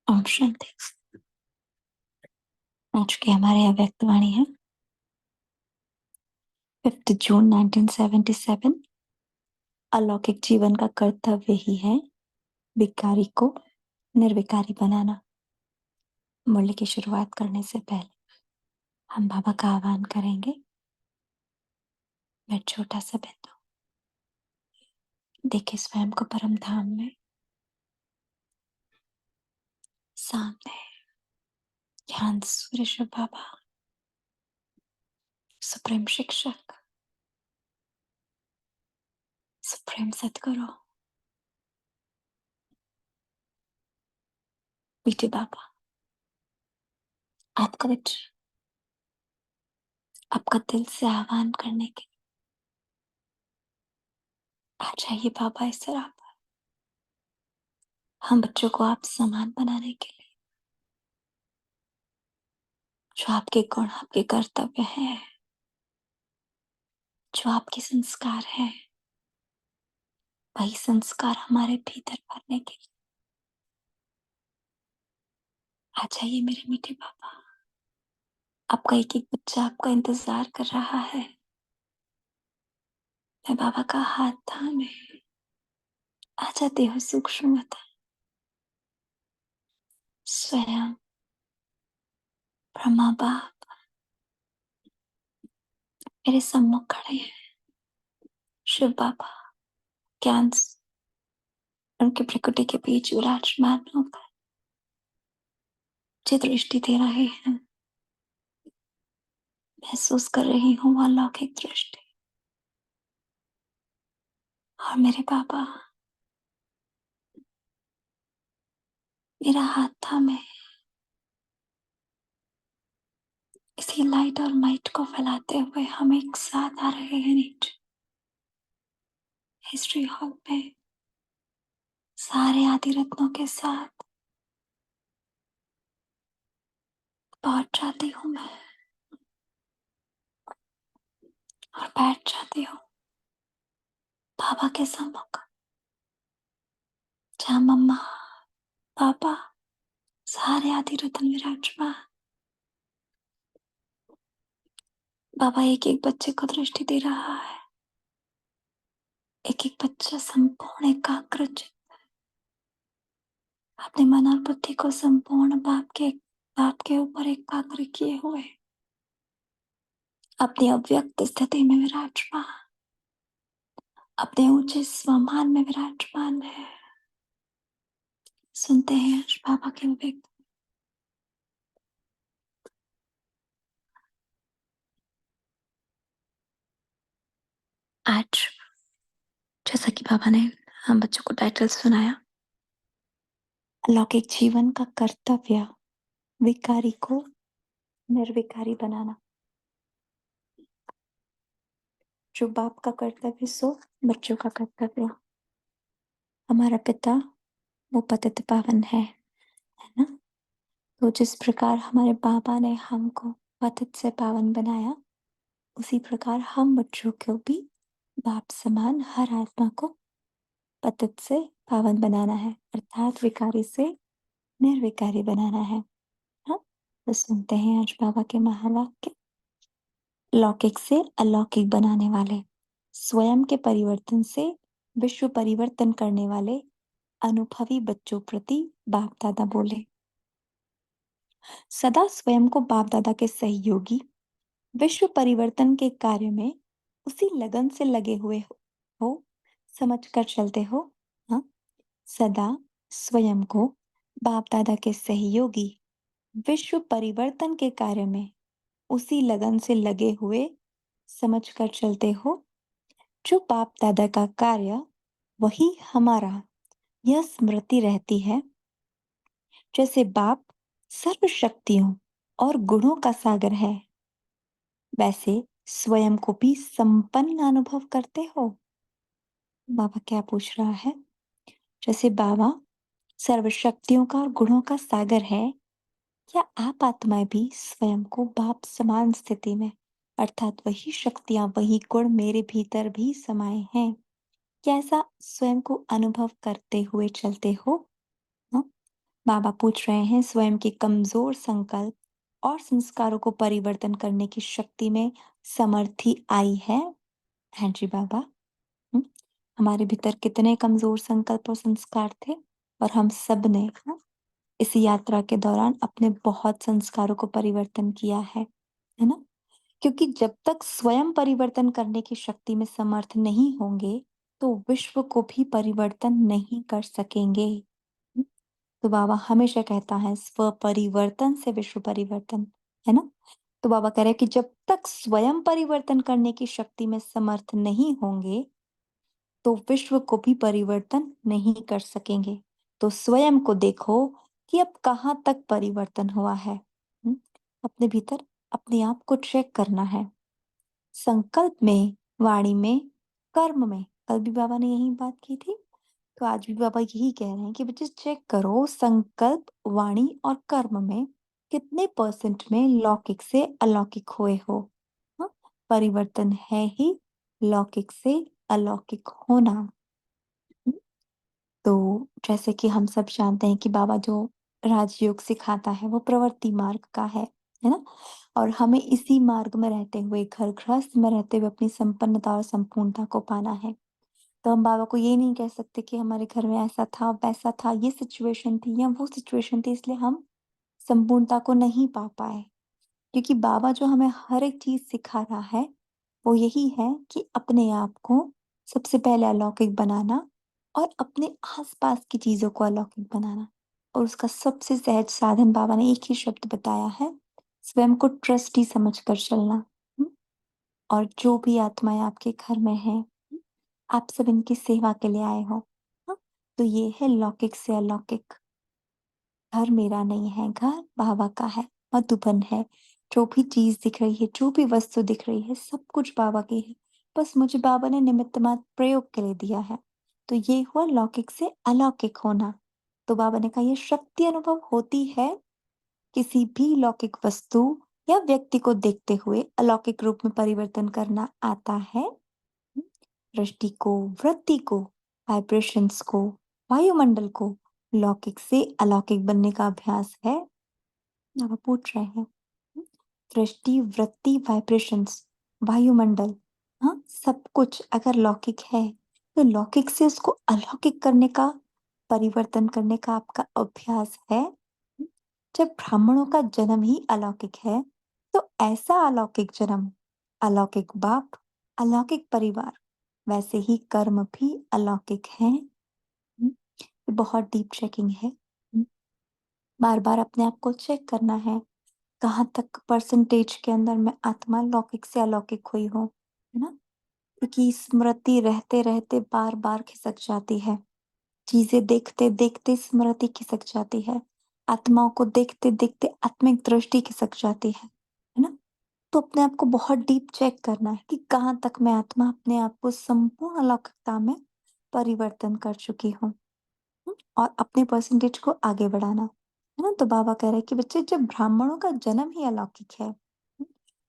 ओम शांति। आज की हमारी अव्यक्त वाणी है 5 जून 1977। अलौकिक जीवन का कर्तव्य ही है विकारी को निर्विकारी बनाना। मुरली की शुरुआत करने से पहले हम बाबा का आह्वान करेंगे। मैं छोटा सा बिंदु देखे स्वयं को परम धाम में, सामने ज्ञान सूर्य शिव बाबा, सुप्रीम शिक्षक, सुप्रीम सतगुरु, बीटे बाबा, आपका विच आपका दिल से आह्वान करने के आ जाइए बाबा इस तरह पर। हम बच्चों को आप समान बनाने के लिए, जो आपके गुण, आपके कर्तव्य हैं, जो आपके संस्कार हैं, वही संस्कार हमारे भीतर भरने के लिए आ जाइए मेरे मीठे बाबा। आपका एक एक बच्चा आपका इंतजार कर रहा है। मैं बाबा का हाथ थामे आ जाती हूँ सूक्ष्मता। स्वयं ब्रह्मा बाप मेरे सम्मुख खड़े हैं। शिव बाबा ज्ञान उनके प्रकृति के बीच विराजमान होकर मुझे दृष्टि दे रहे हैं। महसूस कर रही हूँ अलौकिक दृष्टि। और मेरे बाबा मेरा हाथ थामे इसी लाइट और माइट को फैलाते हुए हम एक साथ आ रहे हैं नीचे हिस्ट्री हॉल पे, सारे आदि रत्नों के साथ पहुंच जाती हूँ मैं और बैठ जाती हूँ बाबा के सम्मुख, जहाँ मम्मा पापा सारे आदि रत्न विराजमान। बाबा एक एक बच्चे को दृष्टि दे रहा है। एक एक बच्चा संपूर्ण एकाग्रचित्त अपने मन और बुद्धि को संपूर्ण बाप के ऊपर एकाग्र किए हुए अपनी अव्यक्त स्थिति में विराजमान, अपने ऊंचे स्वमान में विराजमान है। सुनते हैं आज बाबा के व्यक्त। आज जैसा कि बाबा ने हम बच्चों को टाइटल सुनाया, अलौकिक जीवन का कर्तव्य विकारी को निर्विकारी बनाना। जो बाप का कर्तव्य सो बच्चों का कर्तव्य। हमारा पिता वो पतित पावन है ना। तो जिस प्रकार हमारे बाबा ने हमको पतित से पावन बनाया, उसी प्रकार हम बच्चों को भी बाप समान हर आत्मा को पतित से पावन बनाना है, अर्थात विकारी से निर्विकारी बनाना है। हाँ, तो सुनते हैं आज बाबा के महावाक्य। लौकिक से अलौकिक बनाने वाले, स्वयं के परिवर्तन से विश्व परिवर्तन करने वाले अनुभवी बच्चों प्रति बाप दादा बोले। सदा स्वयं को बाप दादा के सहयोगी, विश्व परिवर्तन के कार्य में उसी लगन से लगे हुए हो समझ कर चलते हो। हाँ, सदा स्वयं को बाप दादा के सहयोगी, विश्व परिवर्तन के कार्य में उसी लगन से लगे हुए समझ कर चलते हो। जो बाप दादा का कार्य वही हमारा, यह स्मृति रहती है। जैसे बाप सर्व शक्तियों और गुणों का सागर है, वैसे स्वयं को भी संपन्न अनुभव करते हो। बाबा क्या पूछ रहा है? जैसे बाबा सर्व शक्तियों का और गुणों का सागर है, क्या आप आत्माएं भी स्वयं को बाप समान स्थिति में, अर्थात वही शक्तियां वही गुण मेरे भीतर भी समाये हैं, क्या ऐसा स्वयं को अनुभव करते हुए चलते हो? हाँ? बाबा पूछ रहे हैं स्वयं के कमजोर संकल्प और संस्कारों को परिवर्तन करने की शक्ति में समर्थी आई है। हाँ जी बाबा। हम्म, हमारे भीतर कितने कमजोर संकल्प और संस्कार थे, और हम सब ने, हाँ, इस यात्रा के दौरान अपने बहुत संस्कारों को परिवर्तन किया है ना? क्योंकि जब तक स्वयं परिवर्तन करने की शक्ति में समर्थ नहीं होंगे, तो विश्व को भी परिवर्तन नहीं कर सकेंगे। हम्म, तो बाबा हमेशा कहता है स्व परिवर्तन से विश्व परिवर्तन, है ना? तो बाबा कह रहे हैं कि जब तक स्वयं परिवर्तन करने की शक्ति में समर्थ नहीं होंगे, तो विश्व को भी परिवर्तन नहीं कर सकेंगे। तो स्वयं को देखो कि अब कहाँ तक परिवर्तन हुआ है। अपने भीतर अपने आप को चेक करना है, संकल्प में, वाणी में, कर्म में। कल भी बाबा ने यही बात की थी, तो आज भी बाबा यही कह रहे हैं कि बच्चे चेक करो संकल्प, वाणी और कर्म में कितने परसेंट में लौकिक से अलौकिक हुए हो। हाँ? परिवर्तन है ही लौकिक से अलौकिक होना। हम्म, तो जैसे कि हम सब जानते हैं कि बाबा जो राजयोग सिखाता है वो प्रवृत्ति मार्ग का है ना? और हमें इसी मार्ग में रहते हुए, घर गृहस्थ में रहते हुए अपनी संपन्नता और संपूर्णता को पाना है। तो हम बाबा को ये नहीं कह सकते कि हमारे घर में ऐसा था, वैसा था, ये सिचुएशन थी या वो सिचुएशन थी, इसलिए हम संपूर्णता को नहीं पा पाए। क्योंकि बाबा जो हमें हर एक चीज सिखा रहा है वो यही है कि अपने आप को सबसे पहले अलौकिक बनाना और अपने आसपास की चीजों को अलौकिक बनाना। और उसका सबसे सहज साधन बाबा ने एक ही शब्द बताया है, स्वयं को ट्रस्टी समझकर चलना। हम्म? और जो भी आत्माएं आपके घर में हैं, आप सब इनकी सेवा के लिए आए हो। हाँ? तो ये है लौकिक से अलौकिक। घर मेरा नहीं है, घर बाबा का है, मधुबन है। जो भी चीज दिख रही है, जो भी वस्तु दिख रही है, सब कुछ बाबा की है। बस मुझे बाबा ने निमित्त मात्र प्रयोग के लिए दिया है। तो ये हुआ लौकिक से अलौकिक होना। तो बाबा ने कहा ये शक्ति अनुभव होती है किसी भी लौकिक वस्तु या व्यक्ति को देखते हुए अलौकिक रूप में परिवर्तन करना आता है। दृष्टि को, वृत्ति को, वाइब्रेशंस को, वायुमंडल को लौकिक से अलौकिक बनने का अभ्यास है। अब आप पूछ रहे हैं, दृष्टि, वृत्ति, वाइब्रेशंस, वायुमंडल, हाँ, सब कुछ अगर लौकिक है, तो लौकिक से उसको अलौकिक करने का, परिवर्तन करने का आपका अभ्यास है। जब ब्राह्मणों का जन्म ही अलौकिक है, तो ऐसा अलौकिक जन्म, अलौकिक बाप, अलौकिक परिवार, वैसे ही कर्म भी अलौकिक हैं। ये बहुत डीप चेकिंग है। बार बार अपने आप को चेक करना है, कहाँ तक परसेंटेज के अंदर मैं आत्मा लौकिक से अलौकिक हुई हूँ, है ना? क्योंकि स्मृति रहते रहते बार बार खिसक जाती है, चीजें देखते देखते स्मृति खिसक जाती है, आत्माओं को देखते देखते आत्मिक दृष्टि खिसक जाती है ना? तो अपने आप को बहुत डीप चेक करना है कि कहाँ तक मैं आत्मा अपने आप को संपूर्ण अलौकिकता में परिवर्तन कर चुकी हूँ। और अपने परसेंटेज को आगे बढ़ाना, है ना? तो बाबा कह रहे हैं कि बच्चे जब ब्राह्मणों का जन्म ही अलौकिक है,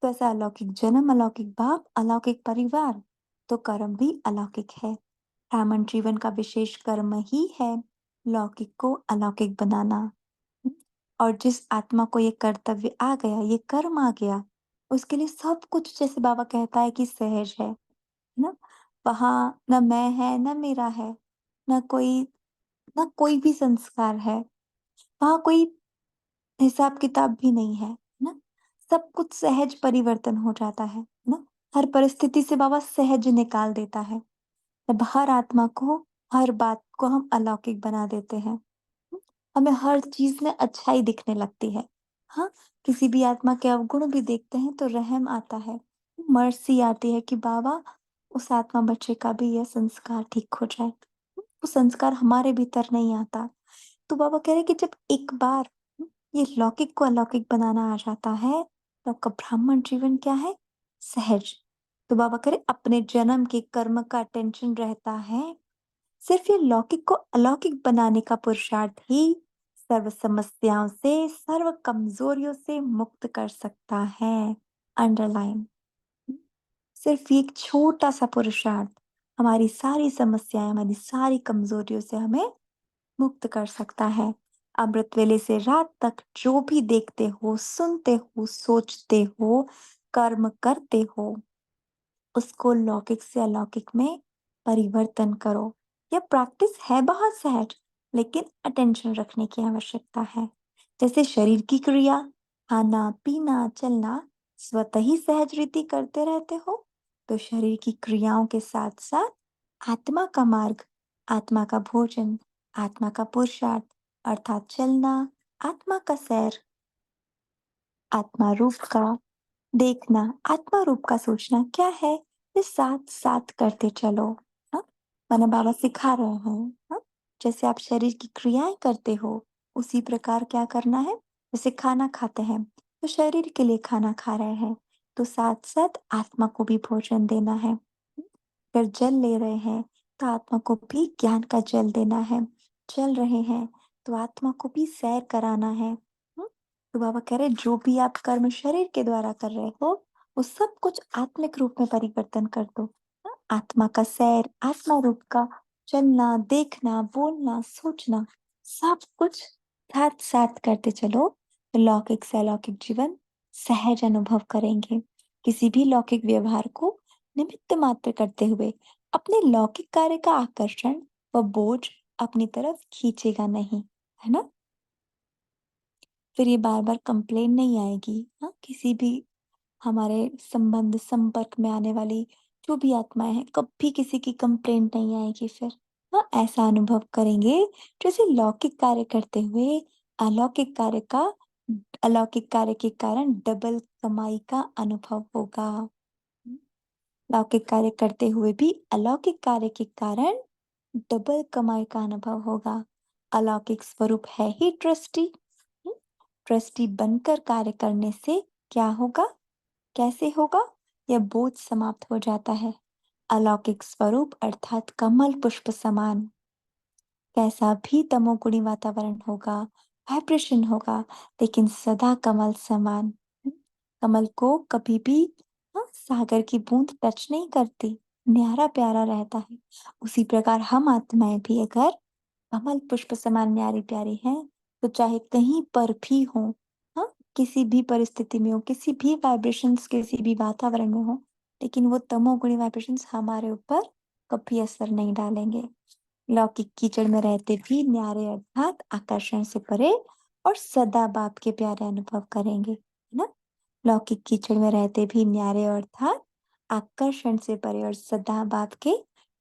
तो ऐसा अलौकिक जन्म, अलौकिक बाप, अलौकिक परिवार, तो कर्म भी अलौकिक है। ब्राह्मण जीवन का विशेष कर्म ही है लौकिक को अलौकिक बनाना। और जिस आत्मा को ये कर्तव्य आ गया, ये कर्म आ गया, उसके लिए सब कुछ जैसे बाबा कहता है कि सहज है ना? वहां न मैं है, न मेरा है, न कोई, ना कोई भी संस्कार है, वहां कोई हिसाब किताब भी नहीं है ना? सब कुछ सहज परिवर्तन हो जाता है ना? हर परिस्थिति से बाबा सहज निकाल देता है। अब हर आत्मा को, हर बात को हम अलौकिक बना देते हैं। हमें हर चीज में अच्छाई दिखने लगती है। हाँ, किसी भी आत्मा के अवगुण भी देखते हैं तो रहम आता है, मर्सी आती है कि बाबा उस आत्मा बच्चे का भी यह संस्कार ठीक हो जाए। वो संस्कार हमारे भीतर नहीं आता। तो बाबा कह रहे हैं कि जब एक बार ये लौकिक को अलौकिक बनाना आ जाता है, तो आपका ब्राह्मण जीवन क्या है? सहज। तो बाबा कह रहे अपने जन्म के कर्म का टेंशन रहता है, सिर्फ ये लौकिक को अलौकिक बनाने का पुरुषार्थ ही सर्व समस्याओं से, सर्व कमजोरियों से मुक्त कर सकता है। अंडरलाइन, सिर्फ ये एक छोटा सा पुरुषार्थ हमारी सारी समस्याएं, हमारी सारी कमजोरियों से हमें मुक्त कर सकता है। अमृत वेले से रात तक जो भी देखते हो, सुनते हो, सोचते हो, कर्म करते हो, उसको लौकिक से अलौकिक में परिवर्तन करो। यह प्रैक्टिस है बहुत सहज, लेकिन अटेंशन रखने की आवश्यकता है। जैसे शरीर की क्रिया, खाना, पीना, चलना स्वतः ही सहज रीति करते रहते हो, तो शरीर की क्रियाओं के साथ साथ आत्मा का मार्ग, आत्मा का भोजन, आत्मा का पुरुषार्थ अर्थात चलना, आत्मा का सैर, आत्मा रूप का देखना, आत्मा रूप का सोचना क्या है, ये साथ साथ करते चलो। हाँ, माना बाबा सिखा रहे हैं। हाँ, जैसे आप शरीर की क्रियाएं करते हो, उसी प्रकार क्या करना है। जैसे खाना खाते हैं, तो शरीर के लिए खाना खा रहे हैं, तो साथ साथ आत्मा को भी भोजन देना है। अगर जल ले रहे हैं, तो आत्मा को भी ज्ञान का जल देना है। चल रहे हैं, तो आत्मा को भी सैर कराना है। तो बाबा कह रहे जो भी आप कर्म शरीर के द्वारा कर रहे हो, वो सब कुछ आत्मिक रूप में परिवर्तन कर दो। आत्मा का सैर, आत्मा रूप का चलना, देखना, बोलना, सोचना, सब कुछ साथ साथ करते चलो, तो लौकिक से अलौकिक जीवन सहज अनुभव करेंगे। किसी भी लौकिक व्यवहार को निमित्त मात्र करते हुए अपने लौकिक कार्य का आकर्षण व बोझ अपनी तरफ खींचेगा नहीं, है ना। फिर ये बार बार कंप्लेन नहीं आएगी। हाँ, किसी भी हमारे संबंध संपर्क में आने वाली जो भी आत्माएं हैं, कभी किसी की कंप्लेंट नहीं आएगी फिर। हाँ, ऐसा अनुभव करेंगे जैसे लौकिक कार्य करते हुए अलौकिक कार्य का अलौकिक कार्य के कारण डबल कमाई का अनुभव होगा। लौकिक कार्य करते हुए भी अलौकिक कार्य के कारण डबल कमाई का अनुभव होगा। अलौकिक स्वरूप है ही ट्रस्टी। ट्रस्टी बनकर कार्य करने से क्या होगा, कैसे होगा, यह बोझ समाप्त हो जाता है। अलौकिक स्वरूप अर्थात कमल पुष्प समान, कैसा भी तमोगुणी वातावरण होगा, वाइब्रेशन होगा, लेकिन सदा कमल समान। कमल को कभी भी सागर की बूंद टच नहीं करती, न्यारा प्यारा रहता है। उसी प्रकार हम आत्माएं भी अगर कमल पुष्प समान न्यारी प्यारी हैं, तो चाहे कहीं पर भी हो, हाँ, किसी भी परिस्थिति में हो, किसी भी वाइब्रेशंस, किसी भी वातावरण में हो, लेकिन वो तमोगुणी वाइब्रेशंस हमारे ऊपर कभी असर नहीं डालेंगे। लौकिक कीचड़ में रहते भी न्यारे अर्थात आकर्षण से परे और सदा बाप के प्यारे अनुभव करेंगे, है ना। लौकिक कीचड़ में रहते भी न्यारे अर्थात आकर्षण से परे और सदा बाप के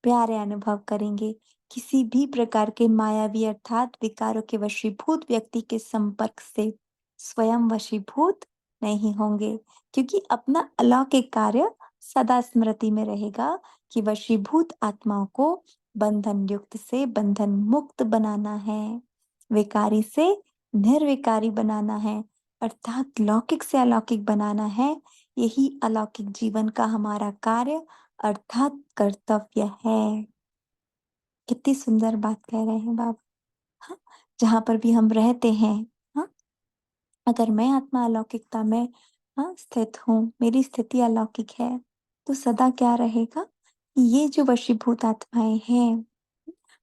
प्यारे अनुभव करेंगे। किसी भी प्रकार के मायावी अर्थात विकारों के वशीभूत व्यक्ति के संपर्क से स्वयं वशीभूत नहीं होंगे, क्योंकि अपना अलौकिक कार्य सदा स्मृति में रहेगा कि वशीभूत आत्माओं को बंधन युक्त से बंधन मुक्त बनाना है, विकारी से निर्विकारी बनाना है, अर्थात लौकिक से अलौकिक बनाना है। यही अलौकिक जीवन का हमारा कार्य अर्थात कर्तव्य है। कितनी सुंदर बात कह रहे हैं बाबा। हाँ, जहां पर भी हम रहते हैं, हाँ, अगर मैं आत्मा अलौकिकता में स्थित हूँ, मेरी स्थिति अलौकिक है, तो सदा क्या रहेगा, ये जो वशीभूत आत्माएं हैं,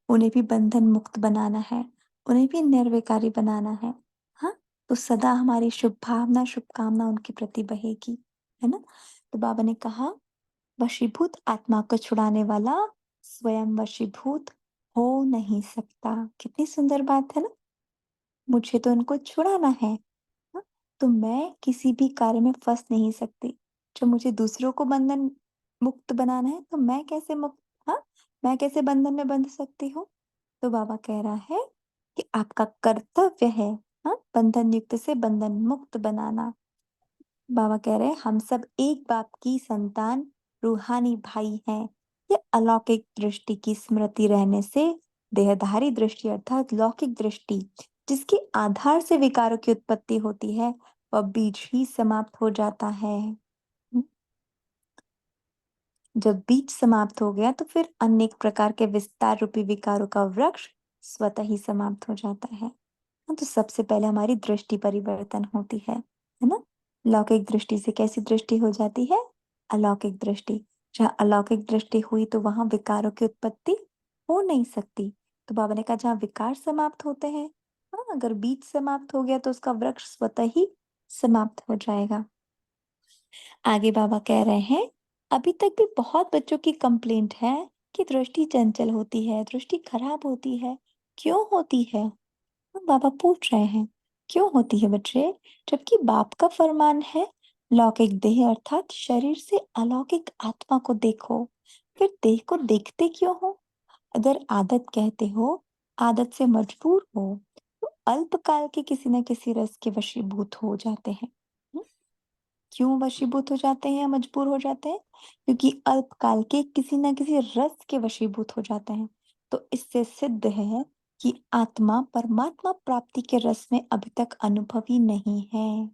उन्हें भी बंधन मुक्त बनाना है, उन्हें भी निर्विकारी बनाना है। हाँ, तो सदा हमारी शुभ भावना शुभकामना उनके प्रति बहेगी, है ना। तो बाबा ने कहा वशीभूत आत्मा को छुड़ाने वाला स्वयं वशीभूत हो नहीं सकता। कितनी सुंदर बात है ना। मुझे तो उनको छुड़ाना है। हाँ, तो मैं किसी भी कार्य में फंस नहीं सकती। जब मुझे दूसरों को बंधन मुक्त बनाना है, तो मैं कैसे मुक्त, हाँ, मैं कैसे बंधन में बंध सकती हूँ। तो बाबा कह रहा है कि आपका कर्तव्य है, हाँ, बंधन युक्त से बंधन मुक्त बनाना। बाबा कह रहे हैं हम सब एक बाप की संतान रूहानी भाई हैं। ये अलौकिक दृष्टि की स्मृति रहने से देहधारी दृष्टि अर्थात लौकिक दृष्टि जिसके आधार से विकारों की उत्पत्ति होती है, वह बीज ही समाप्त हो जाता है। जब बीज समाप्त हो गया, तो फिर अनेक प्रकार के विस्तार रूपी विकारों का वृक्ष स्वतः ही समाप्त हो जाता है। हाँ, तो सबसे पहले हमारी दृष्टि परिवर्तन होती है ना। लौकिक दृष्टि से कैसी दृष्टि हो जाती है, अलौकिक दृष्टि। जहाँ अलौकिक दृष्टि हुई, तो वहां विकारों की उत्पत्ति हो नहीं सकती। तो बाबा ने कहा जहाँ विकार समाप्त होते हैं, हाँ, अगर बीज समाप्त हो गया तो उसका वृक्ष स्वतः ही समाप्त हो जाएगा। आगे बाबा कह रहे हैं, अभी तक भी बहुत बच्चों की कंप्लेंट है कि दृष्टि चंचल होती है, दृष्टि खराब होती है। क्यों होती है? बाबा पूछ रहे हैं, क्यों होती है बच्चे? जबकि बाप का फरमान है, लौकिक देह अर्थात शरीर से अलौकिक आत्मा को देखो। फिर देह को देखते क्यों हो? अगर आदत कहते हो, आदत से मजबूर हो, तो अल्पकाल के किसी न किसी रस के वशीभूत हो जाते हैं। क्यों वशीभूत हो जाते हैं या मजबूर हो जाते हैं? क्योंकि अल्पकाल के किसी न किसी रस के वशीभूत हो जाते हैं। तो इससे सिद्ध है कि आत्मा परमात्मा प्राप्ति के रस में अभी तक अनुभवी नहीं है।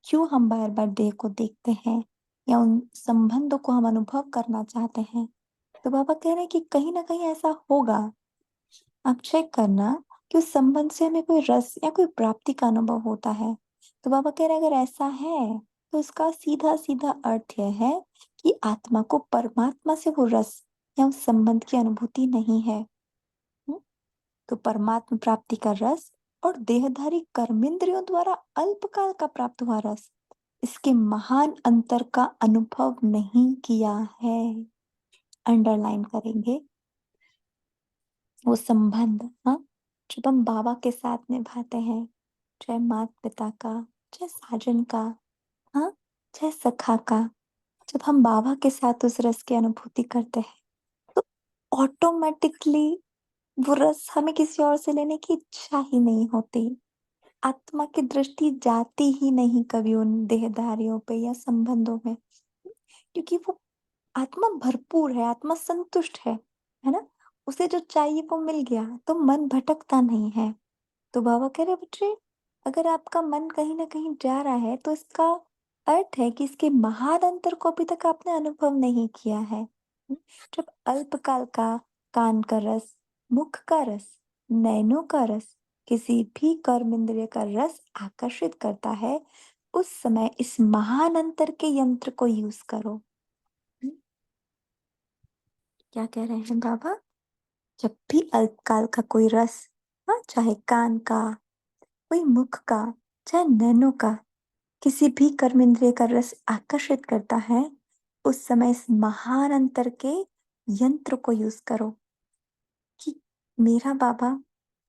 क्यों हम बार बार देह को देखते हैं या उन संबंधों को हम अनुभव करना चाहते हैं? तो बाबा कह रहे हैं कि कहीं ना कहीं ऐसा होगा। आप चेक करना कि उस संबंध से हमें कोई रस या कोई प्राप्ति का अनुभव होता है। तो बाबा कह रहे हैं, अगर ऐसा है तो इसका सीधा सीधा अर्थ यह है कि आत्मा को परमात्मा से वो रस या उस संबंध की अनुभूति नहीं है। हम्म? तो परमात्मा प्राप्ति का रस और देहधारी कर्मेंद्रियों द्वारा अल्पकाल का प्राप्त हुआ रस, इसके महान अंतर का अनुभव नहीं किया है। अंडरलाइन करेंगे वो संबंध, हाँ, जब हम बाबा के साथ निभाते हैं, चाहे माता पिता का, चाहे साजन का, हाँ, चाहे सखा का, जब हम बाबा के साथ उस रस की अनुभूति करते हैं तो ऑटोमेटिकली वो रस हमें किसी और से लेने की इच्छा ही नहीं होती। आत्मा की दृष्टि जाती ही नहीं कभी उन देहधारियों पे या संबंधों में, क्योंकि वो आत्मा भरपूर है, आत्मा संतुष्ट है ना? उसे जो चाहिए वो मिल गया तो मन भटकता नहीं है। तो बाबा कह रहे, बच्चे, अगर आपका मन कहीं ना कहीं जा रहा है तो इसका अर्थ है कि इसके महान अंतर को अभी तक आपने अनुभव नहीं किया है। जब अल्पकाल का कान का रस, मुख का रस, नैनों का रस, किसी भी कर्म इंद्रिय का रस आकर्षित करता है, उस समय इस महान अंतर के यंत्र को यूज करो। क्या कह रहे हैं बाबा? जब भी अल्पकाल का कोई रस, हाँ, चाहे कान का, कोई मुख का, चाहे नैनों का, किसी भी कर्म इंद्रिय का रस आकर्षित करता है, उस समय इस महान अंतर के यंत्र को यूज करो कि मेरा बाबा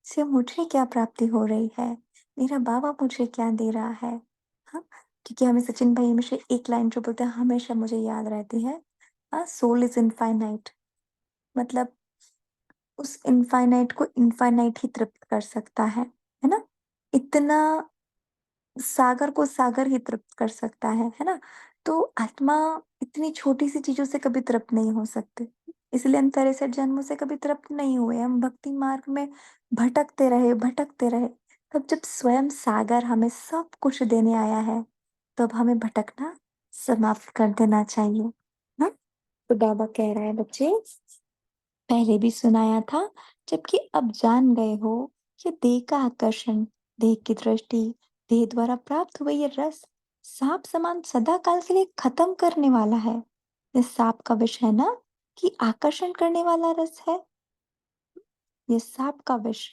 से मुझे क्या प्राप्ति हो रही है, मेरा बाबा मुझे क्या दे रहा है। हाँ, क्योंकि हमें सचिन भाई हमेशा एक लाइन जो बोलते हैं हमेशा मुझे याद रहती है, हाँ, सोल इज इनफाइनाइट। मतलब उस इनफाइनाइट को इनफाइनाइट ही तृप्त कर सकता है ना? इतना सागर को सागर ही तृप्त कर सकता है ना? तो आत्मा इतनी छोटी सी चीजों से कभी तृप्त नहीं हो सकते। इसलिए हम तरह से जन्मों से कभी तृप्त नहीं हुए, हम भक्ति मार्ग में भटकते रहे। तब जब स्वयं सागर हमें सब कुछ देने आया है, तब हमें भटकना समाप्त कर देना चाहिए ना? तो बाबा कह रहा है, बच्चे, पहले भी सुनाया था, जबकि अब जान गए हो कि देह का आकर्षण, देह की दृष्टि, देह द्वारा प्राप्त हुए ये रस सांप समान सदा काल के लिए खत्म करने वाला है। इस सांप का विष है ना कि आकर्षण करने वाला रस है। ये सांप का विष,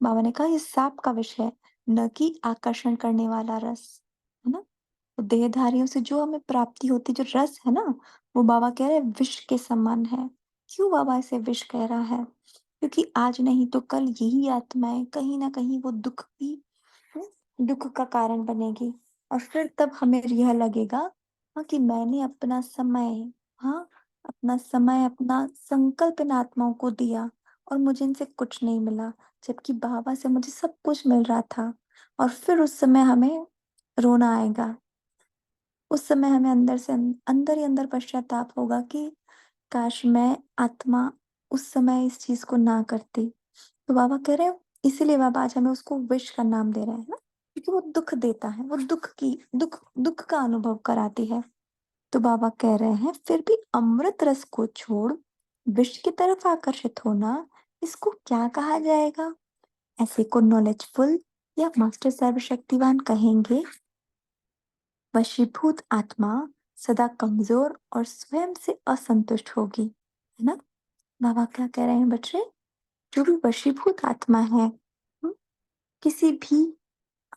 बाबा ने कहा, ये सांप का विष है, न कि आकर्षण करने वाला रस, है ना? तो देहधारियों से जो हमें प्राप्ति होती, जो रस है ना, वो बाबा कह रहे हैं विष के समान है। क्यों बाबा इसे विष कह रहा है? क्योंकि आज नहीं तो कल यही आत्माएं कहीं ना कहीं वो दुख की, दुख का कारण बनेगी। और फिर तब हमें यह लगेगा, हाँ, कि मैंने अपना समय, हाँ, अपना समय, अपना संकल्प इन आत्माओं को दिया और मुझे इनसे कुछ नहीं मिला, जबकि बाबा से मुझे सब कुछ मिल रहा था। और फिर उस समय हमें रोना आएगा। उस समय हमें अंदर से अंदर ही अंदर पश्चाताप होगा कि काश मैं आत्मा उस समय इस चीज को ना करती। तो बाबा कह रहे हैं, इसीलिए बाबा आज हमें उसको विश का नाम दे रहे हैं ना, क्योंकि वो दुख देता है, वो दुख दुख का अनुभव कराती है। तो बाबा कह रहे हैं, फिर भी अमृत रस को छोड़ विष की तरफ आकर्षित होना, इसको क्या कहा जाएगा? ऐसे को नॉलेजफुल या मास्टर सर्वशक्तिवान कहेंगे। वशीभूत आत्मा सदा कमजोर और स्वयं से असंतुष्ट होगी, है ना? बाबा क्या कह रहे हैं बच्चे? जो भी वशीभूत आत्मा है, किसी भी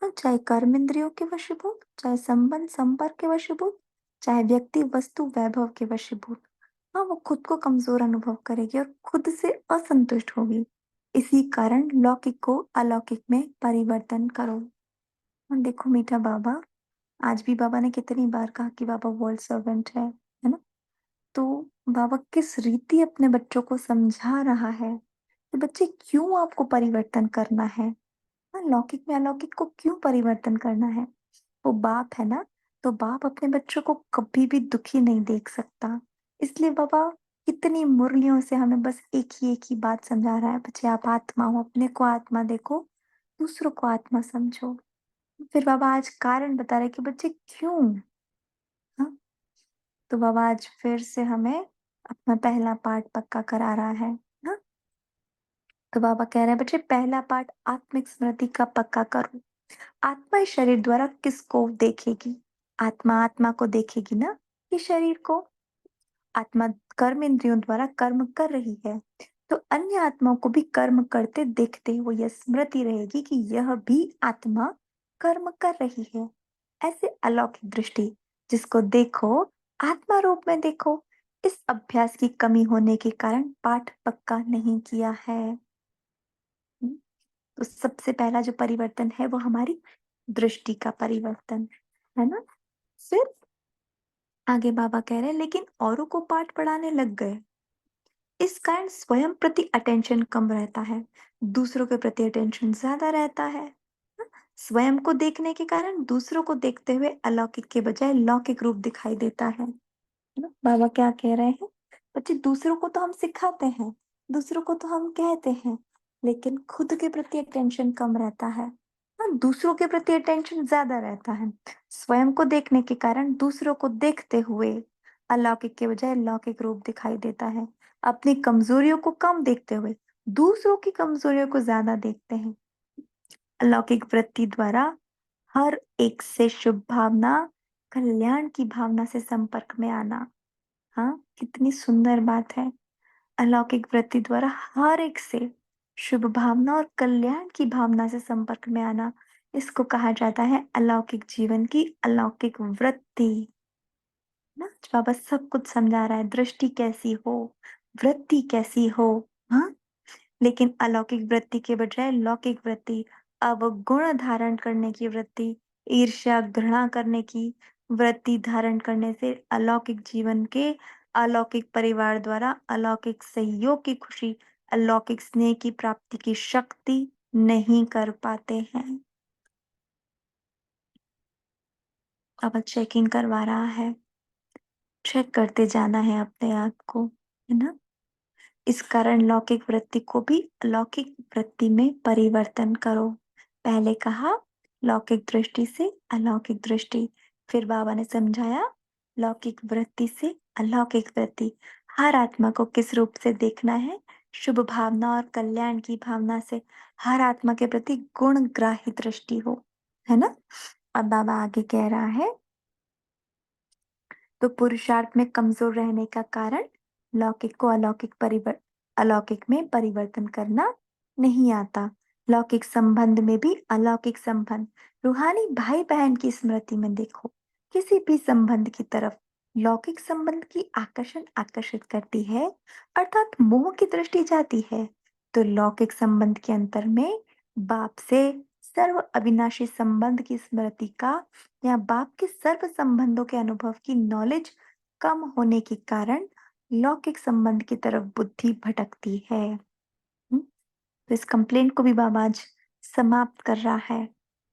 चाहे कर्म इंद्रियों के वशीभूत, चाहे संबंध संपर्क के वशीभूत, चाहे व्यक्ति वस्तु वैभव के वशीभूत, वो खुद को कमजोर अनुभव करेगी और खुद से असंतुष्ट होगी। इसी कारण लौकिक को अलौकिक में परिवर्तन करो। और देखो मीठा बाबा, आज भी बाबा ने कितनी बार कहा कि बाबा वर्ल्ड सर्वेंट है ना? तो बाबा किस रीति अपने बच्चों को समझा रहा है कि बच्चे क्यों आपको परिवर्तन करना है। लौकिक में अलौकिक को क्यों परिवर्तन करना है। वो बाप है ना, तो बाप अपने बच्चों को कभी भी दुखी नहीं देख सकता। इसलिए बाबा कितनी मुरलियों से हमें बस एक ही बात समझा रहा है, बच्चे आप आत्मा हो, अपने को आत्मा देखो, दूसरों को आत्मा समझो। फिर बाबा आज कारण बता रहे कि बच्चे क्यों। हाँ, तो बाबा आज फिर से हमें अपना पहला पाठ पक्का करा रहा है ना। तो बाबा कह रहे हैं बच्चे पहला पाठ आत्मिक स्मृति का पक्का करो। आत्मा इस शरीर द्वारा किसको देखेगी। आत्मा आत्मा को देखेगी ना, कि शरीर को। आत्मा कर्म इंद्रियों द्वारा कर्म कर रही है, तो अन्य आत्माओं को भी कर्म करते देखते वो यह स्मृति रहेगी कि यह भी आत्मा कर्म कर रही है। ऐसे अलौकिक दृष्टि जिसको देखो आत्मा रूप में देखो। इस अभ्यास की कमी होने के कारण पाठ पक्का नहीं किया है। हम्म, तो सबसे पहला जो परिवर्तन है वो हमारी दृष्टि का परिवर्तन है ना। फिर आगे बाबा कह रहे हैं लेकिन औरों को पाठ पढ़ाने लग गए, इस कारण स्वयं प्रति अटेंशन कम रहता है, दूसरों के प्रति अटेंशन ज्यादा रहता है। स्वयं को देखने के कारण दूसरों को देखते हुए अलौकिक के बजाय लौकिक रूप दिखाई देता है ना। बाबा क्या कह रहे हैं, बच्चे दूसरों को तो हम सिखाते हैं, दूसरों को तो हम कहते हैं, लेकिन खुद के प्रति अटेंशन कम रहता है। दूसरों के प्रति अटेंशन ज्यादा रहता है। स्वयं को देखने के कारण दूसरों को देखते हुए अलौकिक के बजाय लौकिक रूप दिखाई देता है। अपनी कमजोरियों को कम देखते हुए दूसरों की कमजोरियों को ज्यादा देखते हैं। अलौकिक वृत्ति द्वारा हर एक से शुभ भावना, कल्याण की भावना से संपर्क में आना। हाँ, कितनी सुंदर बात है। अलौकिक वृत्ति द्वारा हर एक से शुभ भावना और कल्याण की भावना से संपर्क में आना, इसको कहा जाता है अलौकिक जीवन की अलौकिक वृत्ति ना। जो बाबा सब कुछ समझा रहा है, दृष्टि कैसी हो, वृत्ति कैसी हो। हाँ, लेकिन अलौकिक वृत्ति के बजाय लौकिक वृत्ति, अवगुण धारण करने की वृत्ति, ईर्ष्या घृणा करने की वृत्ति धारण करने से अलौकिक जीवन के अलौकिक परिवार द्वारा अलौकिक सहयोग की खुशी, अलौकिक स्नेह की प्राप्ति की शक्ति नहीं कर पाते हैं। अब चेक इन करवा रहा है, चेक करते जाना है अपने आप को, है ना। इस कारण लौकिक वृत्ति को भी अलौकिक वृत्ति में परिवर्तन करो। पहले कहा लौकिक दृष्टि से अलौकिक दृष्टि, फिर बाबा ने समझाया लौकिक वृत्ति से अलौकिक वृत्ति। हर आत्मा को किस रूप से देखना है, शुभ भावना और कल्याण की भावना से। हर आत्मा के प्रति गुणग्राही दृष्टि हो, है ना। अब बाबा आगे कह रहा है, तो पुरुषार्थ में कमजोर रहने का कारण लौकिक को अलौकिक में परिवर्तन करना नहीं आता। लौकिक संबंध में भी अलौकिक संबंध, रूहानी भाई बहन की स्मृति में देखो, किसी भी संबंध की तरफ लौकिक संबंध की आकर्षण आकर्षित करती है, अर्थात मोह की दृष्टि जाती है। तो लौकिक संबंध के अंतर में बाप से सर्व अविनाशी संबंध की स्मृति का या बाप के सर्व संबंधों के अनुभव की नॉलेज कम होने के कारण लौकिक संबंध की तरफ बुद्धि भटकती है। तो इस कंप्लेंट को भी बाबा आज समाप्त कर रहा है।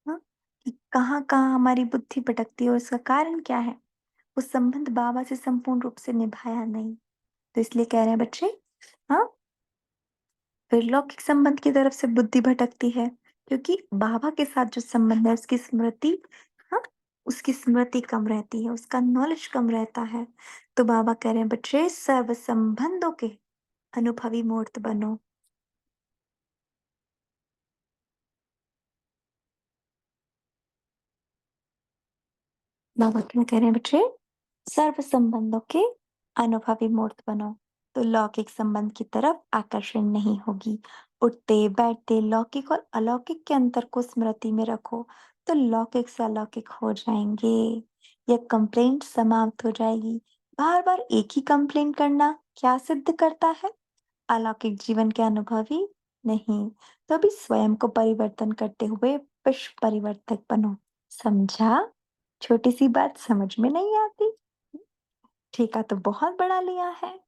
हाँ? कि कहाँ कहाँ हमारी बुद्धि भटकती है और इसका कारण क्या है। वो संबंध बाबा से संपूर्ण रूप से निभाया नहीं, तो इसलिए कह रहे हैं बच्चे। हाँ, फिर लौकिक संबंध की तरफ से बुद्धि भटकती है क्योंकि बाबा के साथ जो संबंध है उसकी स्मृति, हाँ, उसकी स्मृति कम रहती है, उसका नॉलेज कम रहता है। तो बाबा कह रहे हैं बच्चे सर्व संबंधों के अनुभवी मूर्त बनो। बाबा क्या कह रहे हैं बच्चे, सर्व संबंधों के अनुभवी मूर्त बनो, तो लौकिक संबंध की तरफ आकर्षण नहीं होगी। उठते बैठते लौकिक और अलौकिक के अंतर को स्मृति में रखो, तो लौकिक से अलौकिक हो जाएंगे। यह कंप्लेंट समाप्त हो जाएगी। बार बार एक ही कंप्लेंट करना क्या सिद्ध करता है? अलौकिक जीवन के अनुभवी नहीं। तो अभी स्वयं को परिवर्तन करते हुए विश्व परिवर्तक बनो। समझा? छोटी सी बात समझ में नहीं आती? ठेका तो बहुत बड़ा लिया है।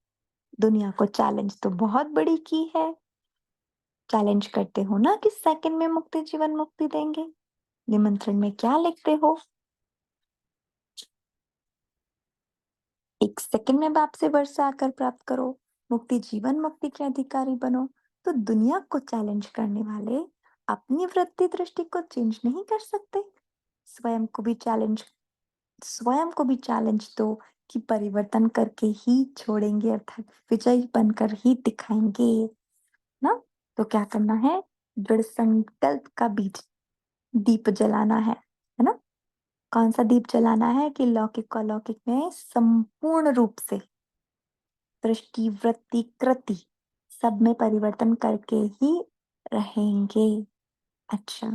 दुनिया को चैलेंज तो बहुत बड़ी की है। चैलेंज करते हो ना कि सेकंड में मुक्ति जीवन मुक्ति देंगे। निमंत्रण में क्या लिखते हो? एक सेकंड में बाप से वर्षा आकर प्राप्त करो, मुक्ति जीवन मुक्ति के अधिकारी बनो। तो दुनिया को चैलेंज करने वाले अपनी वृत्ति दृष्टि को चेंज नहीं कर सकते। स्वयं को भी चैलेंज स्वयं को भी चैलेंज दो कि परिवर्तन करके ही छोड़ेंगे, अर्थात विजयी बनकर ही दिखाएंगे ना। तो क्या करना है? दृढ़ संकल्प का बीज दीप जलाना है ना। कौन सा दीप जलाना है? कि लौकिक को अलौकिक में संपूर्ण रूप से दृष्टि वृत्ति कृति सब में परिवर्तन करके ही रहेंगे। अच्छा,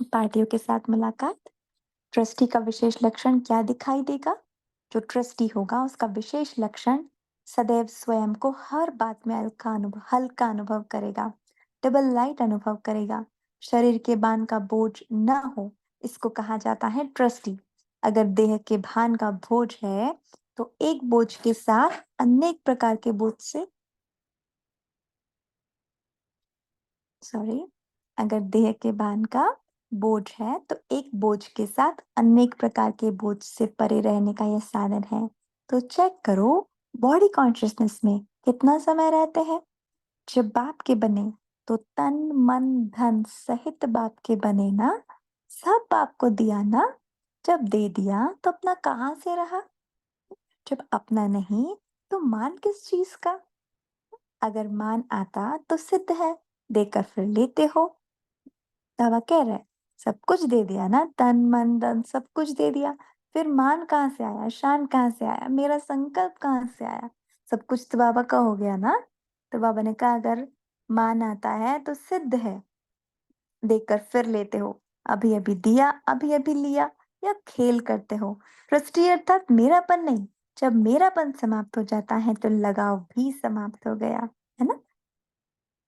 पार्टियों के साथ मुलाकात। ट्रस्टी का विशेष लक्षण क्या दिखाई देगा? जो ट्रस्टी होगा उसका विशेष लक्षण सदैव स्वयं को हर बात में हल्का अनुभव करेगा, डबल लाइट अनुभव करेगा, शरीर के भान का बोझ न हो, इसको कहा जाता है ट्रस्टी। अगर देह के भान का बोझ है तो एक बोझ के साथ अनेक प्रकार के बोझ से सॉरी अगर देह के भान का बोझ है तो एक बोझ के साथ अनेक प्रकार के बोझ से परे रहने का यह साधन है। तो चेक करो बॉडी कॉन्शियसनेस में कितना समय रहते हैं। जब बाप के बने तो तन मन धन सहित बाप के बने ना। सब बाप को दिया ना। जब दे दिया तो अपना कहाँ से रहा? जब अपना नहीं तो मान किस चीज का? अगर मान आता तो सिद्ध है, देकर फिर लेते हो। दावा कह रहा है सब कुछ दे दिया ना, तन मन धन सब कुछ दे दिया, फिर मान कहाँ से आया, शान कहाँ से आया, मेरा संकल्प कहाँ से आया? सब कुछ तो बाबा का हो गया ना। तो बाबा ने कहा अगर मान आता है तो सिद्ध है, देकर फिर लेते हो। अभी अभी दिया अभी अभी लिया, या खेल करते हो? ट्रस्टी अर्थात मेरापन नहीं। जब मेरापन समाप्त हो जाता है तो लगाव भी समाप्त हो गया, है ना।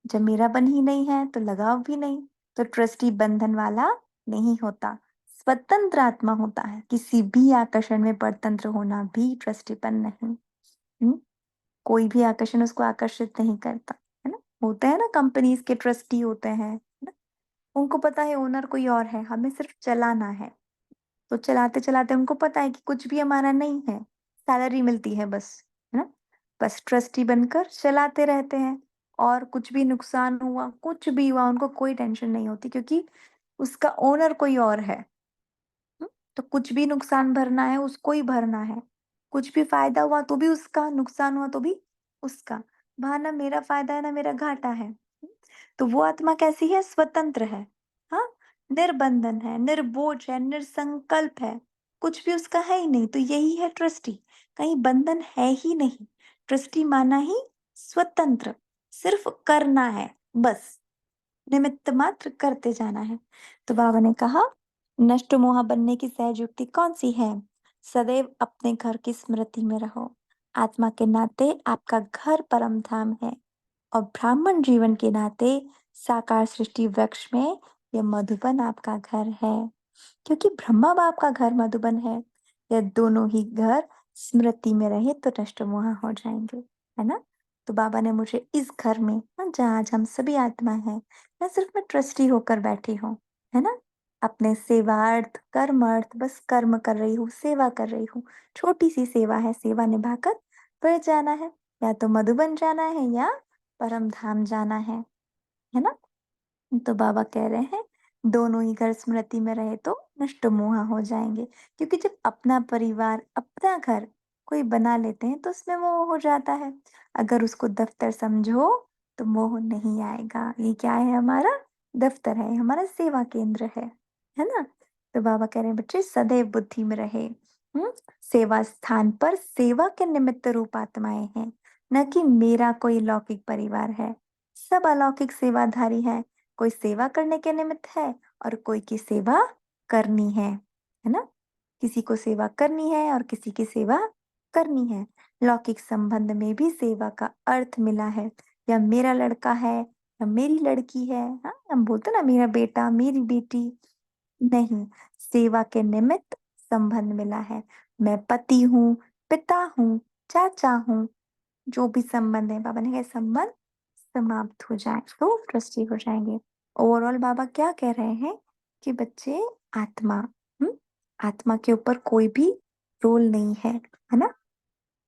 जब मेरापन ही नहीं है तो लगाव भी नहीं। तो ट्रस्टी बंधन वाला नहीं होता, स्वतंत्र आत्मा होता है। किसी भी आकर्षण में परतंत्र होना भी ट्रस्टीपन नहीं। कोई भी आकर्षण उसको आकर्षित नहीं करता, है ना। होते हैं ना कंपनीज के ट्रस्टी होते हैं, है ना। उनको पता है ओनर कोई और है, हमें सिर्फ चलाना है। तो चलाते चलाते उनको पता है कि कुछ भी हमारा नहीं है, सैलरी मिलती है बस, है ना। बस ट्रस्टी बनकर चलाते रहते हैं। और कुछ भी नुकसान हुआ कुछ भी हुआ उनको कोई टेंशन नहीं होती, क्योंकि उसका ओनर कोई और है। तो कुछ भी नुकसान भरना है उसको ही भरना है। कुछ भी फायदा हुआ तो भी उसका, नुकसान हुआ तो भी उसका। वहां ना मेरा फायदा है ना मेरा घाटा है। तो वो आत्मा कैसी है? स्वतंत्र है। हाँ, निर्बंधन है, निर्बोझ है, निरसंकल्प है। कुछ भी उसका है ही नहीं। तो यही है ट्रस्टी। कहीं बंधन है ही नहीं। ट्रस्टी माना ही स्वतंत्र, सिर्फ करना है बस, निमित्त मात्र करते जाना है। तो बाबा ने कहा नष्ट मोह बनने की सहज युक्ति कौन सी है? सदैव अपने घर की स्मृति में रहो। आत्मा के नाते आपका घर परम धाम है, और ब्राह्मण जीवन के नाते साकार सृष्टि वृक्ष में यह मधुबन आपका घर है। क्योंकि ब्रह्मा बाप का घर मधुबन है। यह दोनों ही घर स्मृति में रहे तो नष्ट मोह हो जाएंगे, है ना। तो बाबा ने मुझे इस घर में जहाँ आज हम सभी आत्मा है, मैं सिर्फ मैं ट्रस्टी होकर बैठी हूँ, है ना। अपने सेवार्थ कर्मार्थ बस कर्म कर रही हूँ, सेवा कर रही हूँ। छोटी सी सेवा है, सेवा निभाकर फिर जाना है। या तो मधुबन जाना है या परम धाम जाना है ना। तो बाबा कह रहे हैं दोनों ही घर स्मृति में रहे तो नष्ट मोह हो जाएंगे। क्योंकि जब अपना परिवार अपना घर कोई बना लेते हैं तो उसमें मोह हो जाता है। अगर उसको दफ्तर समझो तो मोह नहीं आएगा। ये क्या है? हमारा दफ्तर है, हमारा सेवा केंद्र है ना। तो बाबा कह रहे हैं बच्चे सदैव बुद्धि में रहे। सेवा स्थान पर सेवा के निमित्त रूप आत्माएं हैं, न कि मेरा कोई लौकिक परिवार है। सब अलौकिक सेवाधारी हैं। कोई सेवा करने के निमित्त है और कोई की सेवा करनी है ना? किसी को सेवा करनी है और किसी की सेवा करनी है। लौकिक संबंध में भी सेवा का अर्थ मिला है। या मेरा लड़का है या मेरी लड़की है, हाँ, हम बोलते ना मेरा बेटा, मेरी बेटी। नहीं, सेवा के निमित्त संबंध मिला है। मैं पति हूँ, पिता हूँ, चाचा हूँ, जो भी संबंध है, बाबा ने कहा संबंध समाप्त हो जाए तो ट्रस्टी हो जाएंगे। ओवरऑल बाबा क्या कह रहे हैं कि बच्चे, आत्मा, हम्म, आत्मा के ऊपर कोई भी रोल नहीं है ना?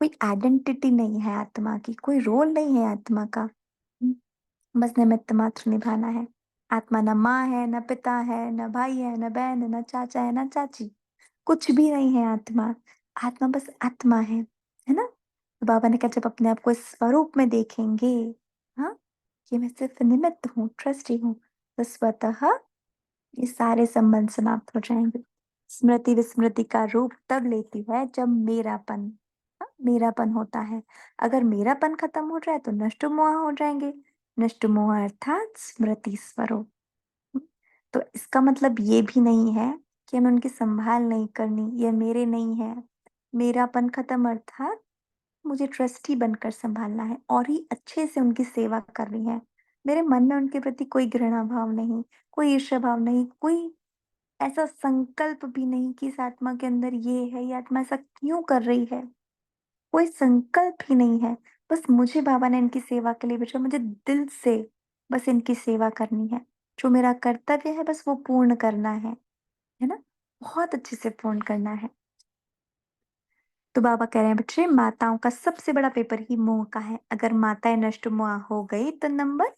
कोई आइडेंटिटी नहीं है आत्मा की, कोई रोल नहीं है आत्मा का। बस निमित्त मात्र निभाना है। आत्मा न माँ है, न पिता है, न भाई है, न बहन है, न चाचा है, न चाची, कुछ भी नहीं है आत्मा। आत्मा बस आत्मा है ना? तो बाबा ने कहा जब अपने आप को इस स्वरूप में देखेंगे, हाँ, कि मैं सिर्फ निमित्त हूँ, ट्रस्टी हूँ, तो स्वतः ये सारे संबंध समाप्त हो जाएंगे। स्मृति विस्मृति का रूप तब लेती है जब मेरापन, हाँ, मेरापन होता है। अगर मेरापन खत्म हो जाए तो नष्ट मोह हो जाएंगे। नष्ट मोह अर्थात स्मृति स्वरूप। हम्म, तो इसका मतलब ये भी नहीं है कि हमें उनकी संभाल नहीं करनी, ये मेरे नहीं है। मेरापन खत्म अर्थात मुझे ट्रस्टी बनकर संभालना है और ही अच्छे से उनकी सेवा करनी है। मेरे मन में उनके प्रति कोई घृणा भाव नहीं, कोई ईर्ष्या भाव नहीं, कोई ऐसा संकल्प भी नहीं कि इस आत्मा के अंदर ये है, ये आत्मा ऐसा क्यों कर रही है। कोई संकल्प ही नहीं है। बस मुझे बाबा ने इनकी सेवा के लिए भेजा, मुझे दिल से बस इनकी सेवा करनी है। जो मेरा कर्तव्य है बस वो पूर्ण करना है ना? बहुत अच्छे से पूर्ण करना है। तो बाबा कह रहे हैं बच्चे, माताओं का सबसे बड़ा पेपर ही मोह का है। अगर माताएं नष्ट मोह हो गई तो नंबर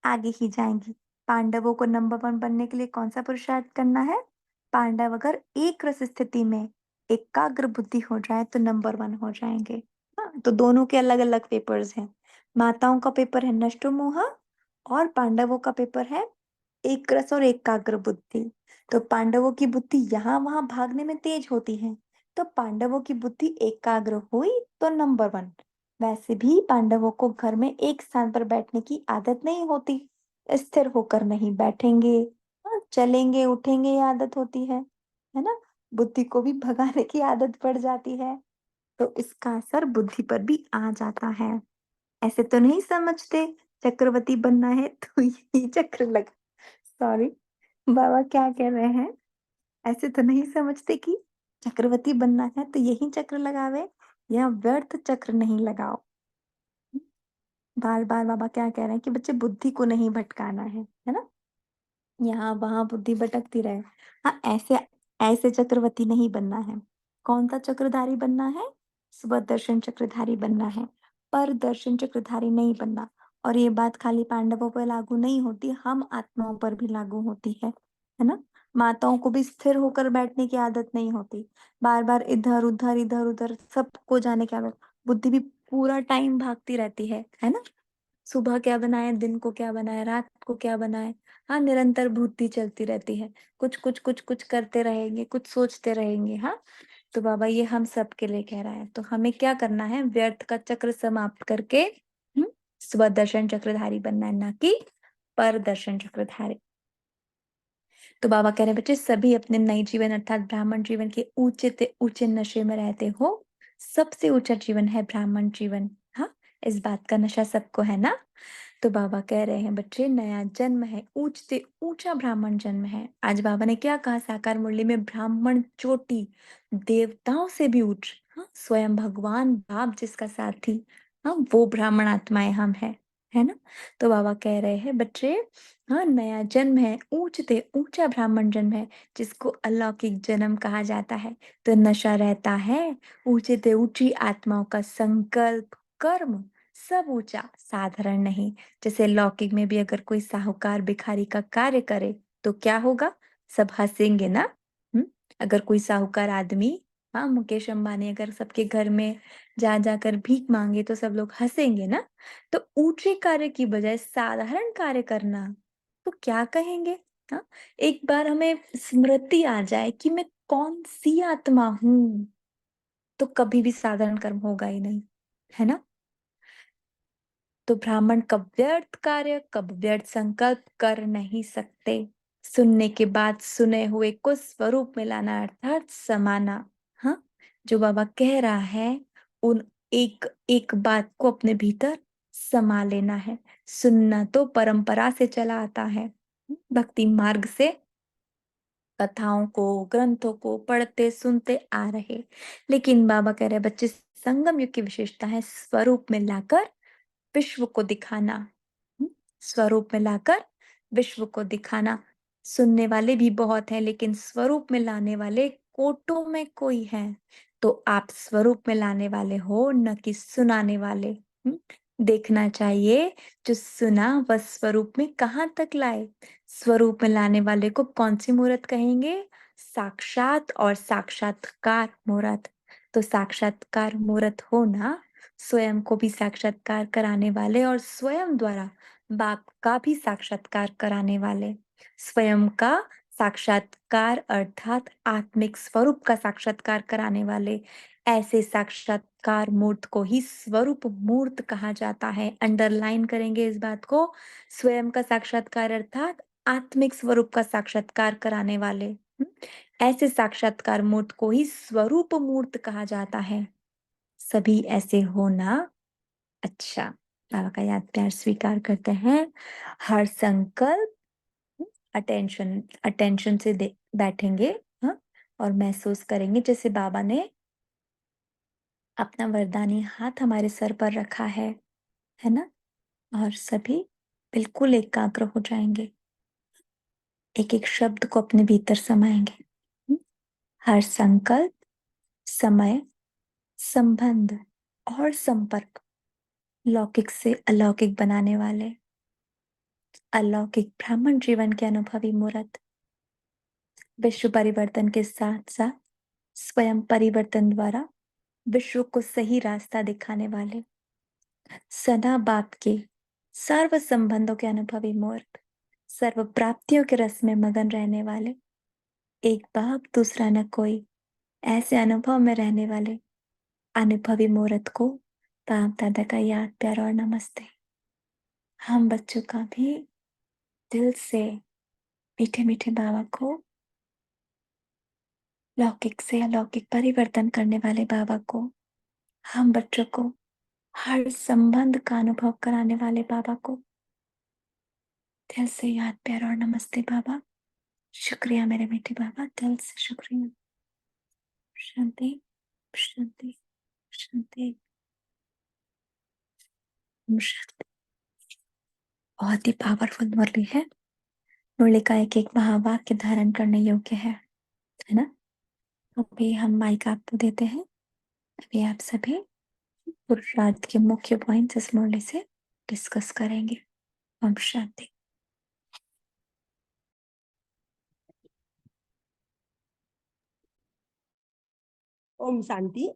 आगे ही जाएंगी। पांडवों को नंबर वन बनने के लिए कौन सा पुरुषार्थ करना है? पांडव अगर एक रस स्थिति में एकाग्र बुद्धि हो जाए तो नंबर वन हो जाएंगे। हाँ, तो दोनों के अलग अलग पेपर्स हैं। माताओं का पेपर है नष्ट मोह और पांडवों का पेपर है एक रस और एकाग्र बुद्धि। तो पांडवों की बुद्धि यहाँ वहां भागने में तेज होती है, तो पांडवों की बुद्धि एकाग्र हुई तो नंबर वन। वैसे भी पांडवों को घर में एक स्थान पर बैठने की आदत नहीं होती, स्थिर होकर नहीं बैठेंगे, हाँ, चलेंगे उठेंगे ये आदत होती है ना? बुद्धि को भी भगाने की आदत पड़ जाती है, तो इसका असर बुद्धि पर भी आ जाता है। ऐसे तो नहीं समझते चक्रवर्ती बनना है तो यही चक्र लगा, सॉरी, बाबा क्या कह रहे हैं? ऐसे तो नहीं समझते कि चक्रवर्ती बनना है तो यही चक्र लगावे, या व्यर्थ चक्र नहीं लगाओ। बार बार बाबा क्या कह रहे हैं कि बच्चे बुद्धि को नहीं भटकाना है ना? यहाँ वहां बुद्धि भटकती रहे। हाँ, ऐसे ऐसे चक्रवर्ती नहीं बनना है। कौन सा चक्रधारी बनना है? स्वदर्शन चक्रधारी बनना है, पर दर्शन चक्रधारी नहीं बनना। और ये बात खाली पांडवों पर लागू नहीं होती, हम आत्माओं पर भी लागू होती है ना? माताओं को भी स्थिर होकर बैठने की आदत नहीं होती, बार बार इधर उधर सबको जाने की आदत। बुद्धि भी पूरा टाइम भागती रहती है ना? सुबह क्या बनाए, दिन को क्या बनाए, रात को क्या बनाए, हाँ, निरंतर बुद्धि चलती रहती है। कुछ कुछ कुछ कुछ करते रहेंगे, कुछ सोचते रहेंगे, हाँ। तो बाबा ये हम सब के लिए कह रहा है, तो हमें क्या करना है? व्यर्थ का चक्र समाप्त करके स्वदर्शन चक्रधारी बनना है, ना कि परदर्शन चक्रधारी। तो बाबा कह रहे हैं बच्चे, सभी अपने नए जीवन अर्थात ब्राह्मण जीवन के ऊंचे से ऊंचे नशे में रहते हो। सबसे ऊंचा जीवन है ब्राह्मण जीवन, हाँ, इस बात का नशा सबको है ना? तो बाबा कह रहे हैं बच्चे, नया जन्म है, ऊंच से ऊंचा ब्राह्मण जन्म है। आज बाबा ने क्या कहा साकार मुरली में? ब्राह्मण चोटी, देवताओं से भी ऊंच, हाँ, स्वयं भगवान बाप जिसका साथी, हाँ, वो ब्राह्मण आत्माएं हम है ना? तो बाबा कह रहे हैं बच्चे, हाँ, नया जन्म है, ऊंच से ऊंचा ब्राह्मण जन्म है, जिसको अलौकिक जन्म कहा जाता है। तो नशा रहता है ऊंचे से ऊंची आत्माओं का संकल्प, कर्म, सब ऊंचा, साधारण नहीं। जैसे लौकिक में भी अगर कोई साहूकार भिखारी का कार्य करे तो क्या होगा? सब हंसेंगे ना? हम्म, अगर कोई साहूकार आदमी, हाँ, मुकेश अंबानी अगर सबके घर में जा जाकर भीख मांगे तो सब लोग हंसेंगे ना? तो ऊंचे कार्य की बजाय साधारण कार्य करना, तो क्या कहेंगे? हाँ, एक बार हमें स्मृति आ जाए कि मैं कौन सी आत्मा हूं, तो कभी भी साधारण कर्म होगा ही नहीं, है ना? तो ब्राह्मण कब व्यर्थ कार्य, कब व्यर्थ संकल्प कर नहीं सकते। सुनने के बाद सुने हुए को स्वरूप में लाना अर्थात समाना। हाँ, जो बाबा कह रहा है उन एक एक बात को अपने भीतर समा लेना है। सुनना तो परंपरा से चला आता है, भक्ति मार्ग से कथाओं को, ग्रंथों को पढ़ते सुनते आ रहे। लेकिन बाबा कह रहे बच्चे, संगम युग की विशेषता है स्वरूप में लाकर विश्व को दिखाना। स्वरूप में लाकर विश्व को दिखाना। सुनने वाले भी बहुत हैं, लेकिन स्वरूप में लाने वाले कोटों में कोई है। तो आप स्वरूप में लाने वाले हो, न कि सुनाने वाले। हम्म? देखना चाहिए जो सुना वह स्वरूप में कहाँ तक लाए। स्वरूप में लाने वाले को कौन सी मूर्त कहेंगे? साक्षात और साक्षात्कार मूर्त। तो साक्षात्कार मूर्त होना, स्वयं को भी साक्षात्कार कराने वाले और स्वयं द्वारा बाप का भी साक्षात्कार कराने वाले। स्वयं का साक्षात्कार अर्थात आत्मिक स्वरूप का साक्षात्कार कराने वाले। ऐसे साक्षात्कार मूर्त को ही स्वरूप मूर्त कहा जाता है। अंडरलाइन करेंगे इस बात को। स्वयं का साक्षात्कार अर्थात आत्मिक स्वरूप का साक्षात्कार कराने वाले। ऐसे साक्षात्कार मूर्त को ही स्वरूप मूर्त कहा जाता है। सभी ऐसे होना। अच्छा, बाबा का याद प्यार स्वीकार करते हैं। हर संकल्प अटेंशन अटेंशन से बैठेंगे। हाँ, और महसूस करेंगे जैसे बाबा ने अपना वरदानी हाथ हमारे सर पर रखा है ना। और सभी बिल्कुल एकाग्र हो जाएंगे, एक एक शब्द को अपने भीतर समाएंगे। हर संकल्प, समय, संबंध और संपर्क लौकिक से अलौकिक बनाने वाले अलौकिक ब्राह्मण जीवन के अनुभवी मूर्त, विश्व परिवर्तन के साथ साथ स्वयं परिवर्तन द्वारा विश्व को सही रास्ता दिखाने वाले, सदा बाप के सर्व संबंधों के अनुभवी मूर्त, सर्व प्राप्तियों के रस में मगन रहने वाले, एक बाप दूसरा न कोई, ऐसे अनुभव में रहने वाले अनुभवी मूर्त को बाप दादा का याद प्यार और नमस्ते। हम बच्चों का भी दिल से मीठे मीठे बाबा को, लौकिक से अलौकिक परिवर्तन करने वाले बाबा को, हम बच्चों को हर संबंध का अनुभव कराने वाले बाबा को दिल से याद प्यार और नमस्ते बाबा। शुक्रिया मेरे बेटे बाबा, दिल से शुक्रिया। शांति शांति शांति शांति। बहुत ही पावरफुल मुरली है। मुरली का एक एक महावाक्य धारण करने योग्य है ना। अभी हम माइक आपको देते हैं। अभी आप सभी पुरुषार्थ के मुख्य पॉइंट्स इस मुरली से डिस्कस करेंगे। ओम शांति। ओम शांति।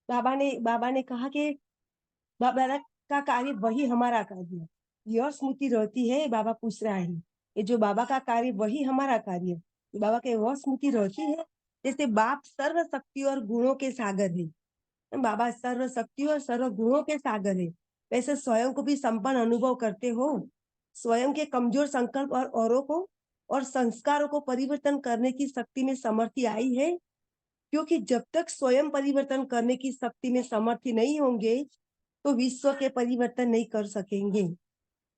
बाबा ने कहा कि बाबा का कार्य वही हमारा कार्य है। यह स्मृति रहती है, बाबा पूछ रहा है कि जो बाबा का कार्य वही हमारा कार्य है। बाबा के वह स्मृति रहती है जैसे बाप सर्व शक्ति और गुणों के सागर है। बाबा सर्व शक्ति और सर्व गुणों के सागर है। वैसे स्वयं को भी संपन्न अनुभव करते हो। स्वयं के कमजोर संकल्प और औरों को और संस्कारों को परिवर्तन करने की शक्ति में समर्थी आई है। क्योंकि जब तक स्वयं परिवर्तन करने की शक्ति में समर्थी नहीं होंगे तो विश्व के परिवर्तन नहीं कर सकेंगे।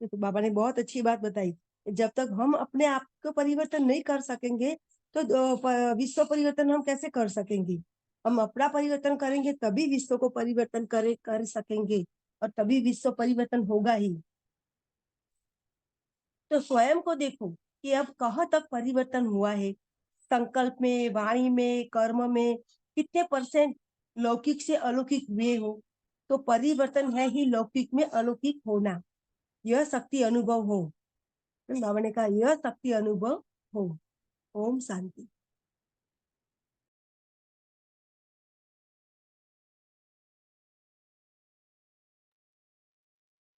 तो बाबा ने बहुत अच्छी बात बताई। जब तक हम अपने आप को परिवर्तन नहीं कर सकेंगे तो विश्व परिवर्तन हम कैसे कर सकेंगे। हम अपना परिवर्तन करेंगे तभी विश्व को परिवर्तन कर सकेंगे और तभी विश्व परिवर्तन होगा ही। तो स्वयं को देखो कि अब कहाँ तक परिवर्तन हुआ है। संकल्प में, वाणी में, कर्म में कितने परसेंट लौकिक से अलौकिक हुए हो। तो परिवर्तन है ही लौकिक में अलौकिक होना। यह शक्ति अनुभव हो। बाबा ने कहा यह शक्ति अनुभव हो। ओम शांति।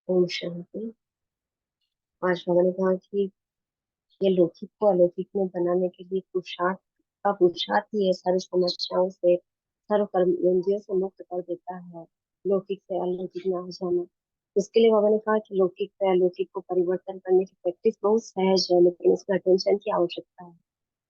ओम शांति। आज बाबा ने कहा कि ये लौकिक को अलौकिक में बनाने के लिए पुरुषार्थ का पुरुषार्थ ही है, सारी समस्याओं से, सर्व कर्मेंद्रियों से मुक्त कर देता है। लौकिक से अलौकिक में आ जाना। इसके लिए बाबा ने कहा कि लौकिक से अलौकिक को परिवर्तन करने की प्रैक्टिस बहुत सहज है, लेकिन इसमें अटेंशन की आवश्यकता है।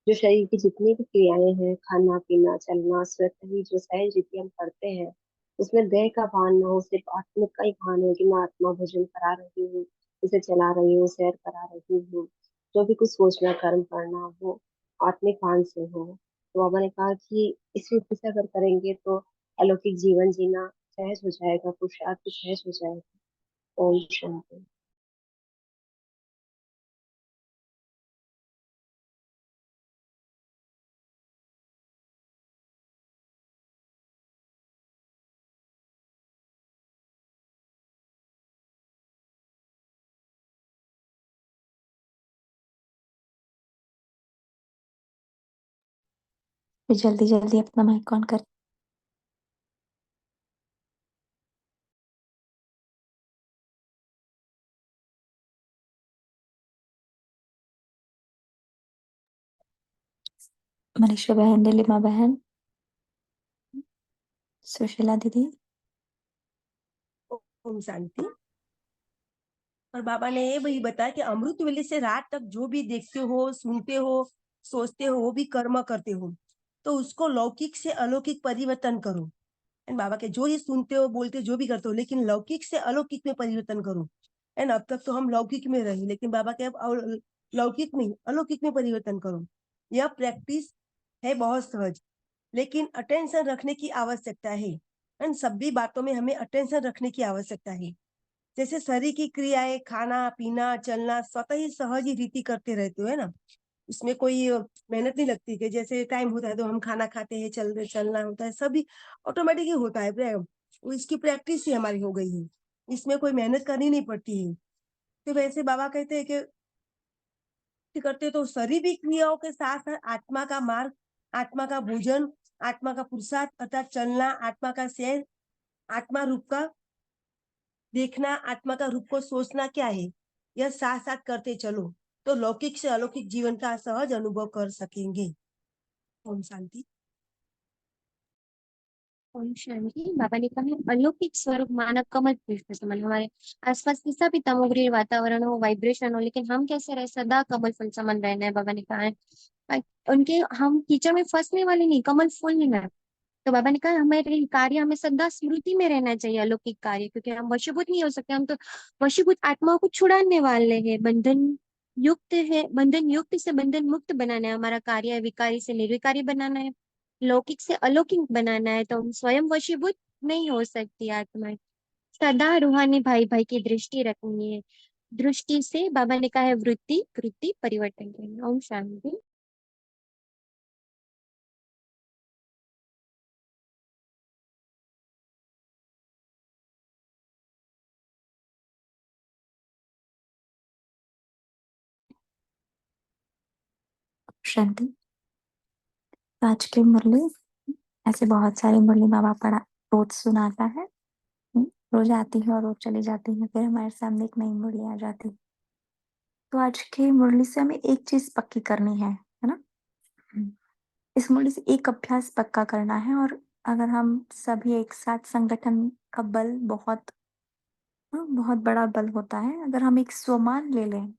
जो शरीर की जितनी भी क्रियाएं हैं, खाना पीना चलना स्वतः ही जो सहज रीति हम करते हैं, उसमें देह का भान ना हो, सिर्फ आत्मिक का ही भान हो कि मैं आत्मा भोजन करा रही हूँ, इसे चला रही हूँ, सैर करा रही हूँ। जो भी कुछ सोचना कर्म करना वो आत्मिक भान से हो। तो बाबा ने कहा कि इस रीति से अगर करेंगे तो अलौकिक जीवन जीना सहज हो जाएगा, पुरुषार्थ सहज हो जाएगा। ओम शांति। फिर जल्दी जल्दी अपना माइक ऑन कर। मनीषा बहन, नीलिमा बहन, सुशीला दीदी। ओम शांति। और बाबा ने ये वही बताया कि अमृत वेले से रात तक जो भी देखते हो, सुनते हो, सोचते हो, वो भी कर्म करते हो, तो उसको लौकिक से अलौकिक परिवर्तन करो। एंड बाबा के जो ये सुनते हो, बोलते हो, जो भी करते हो, लेकिन लौकिक से अलौकिक में परिवर्तन करो। एंड अब तक तो हम लौकिक में रहे, लेकिन बाबा के अब लौकिक नहीं, अलौकिक में परिवर्तन करो। यह प्रैक्टिस है बहुत सहज, लेकिन अटेंशन रखने की आवश्यकता है। एंड सभी बातों में हमें अटेंशन रखने की आवश्यकता है। जैसे शरीर की क्रियाएं, खाना पीना चलना स्वतः ही सहज ही रीति करते रहते हो, है ना। उसमें कोई मेहनत नहीं लगती कि जैसे टाइम होता है तो हम खाना खाते हैं, चलना होता है, सभी ऑटोमेटिक ही होता है। इसकी प्रैक्टिस ही हमारी हो गई है, इसमें कोई मेहनत करनी नहीं पड़ती है। तो वैसे बाबा कहते हैं कि करते तो शरीर भी क्रियाओं के साथ साथ आत्मा का मार्ग, आत्मा का भोजन, आत्मा का पुरुषार्थ अर्थात चलना, आत्मा का सैर, आत्मा रूप का देखना, आत्मा का रूप को सोचना क्या है, यह साथ साथ करते चलो, तो लौकिक से अलौकिक जीवन का सहज अनुभव कर सकेंगे। ओम शांति। ओम शांति। बाबा ने कहा अलौकिक स्वरूप मानव कमल पुष्प समान। हमारे आसपास कैसा भी तमोग्री वातावरण हो, वाइब्रेशन हो, लेकिन हम कैसे रहे, सदा कमल फूल समान रहना है। बाबा ने कहा है उनके हम कीचड़ में फंसने वाले नहीं, कमल फूल नहीं है। तो बाबा ने कहा हमारे कार्य हमें सदा स्मृति में रहना चाहिए, अलौकिक कार्य, क्योंकि हम वशीभूत नहीं हो सकते। हम तो वशीभूत आत्माओं को छुड़ाने वाले हैं, बंधन युक्त से बंधन मुक्त बनाना है हमारा कार्य, है विकारी से निर्विकारी बनाना है, लौकिक से अलौकिक बनाना है। तो हम स्वयं वशीभूत नहीं हो सकती आत्मा, सदा रूहानी भाई भाई की दृष्टि रखनी है। दृष्टि से बाबा ने कहा है वृत्ति वृत्ति परिवर्तन करनी। ओम शांति। शांति। आज की मुरली, ऐसे बहुत सारी मुरली बाबा पढ़ा रोज सुनाता है। रोज आती है और रोज चली जाती है, फिर हमारे सामने एक नई मुरली आ जाती है। तो आज की मुरली से हमें एक चीज पक्की करनी है ना। इस मुरली से एक अभ्यास पक्का करना है, और अगर हम सभी एक साथ, संगठन का बल बहुत, बहुत बड़ा बल होता है। अगर हम एक स्वमान ले लें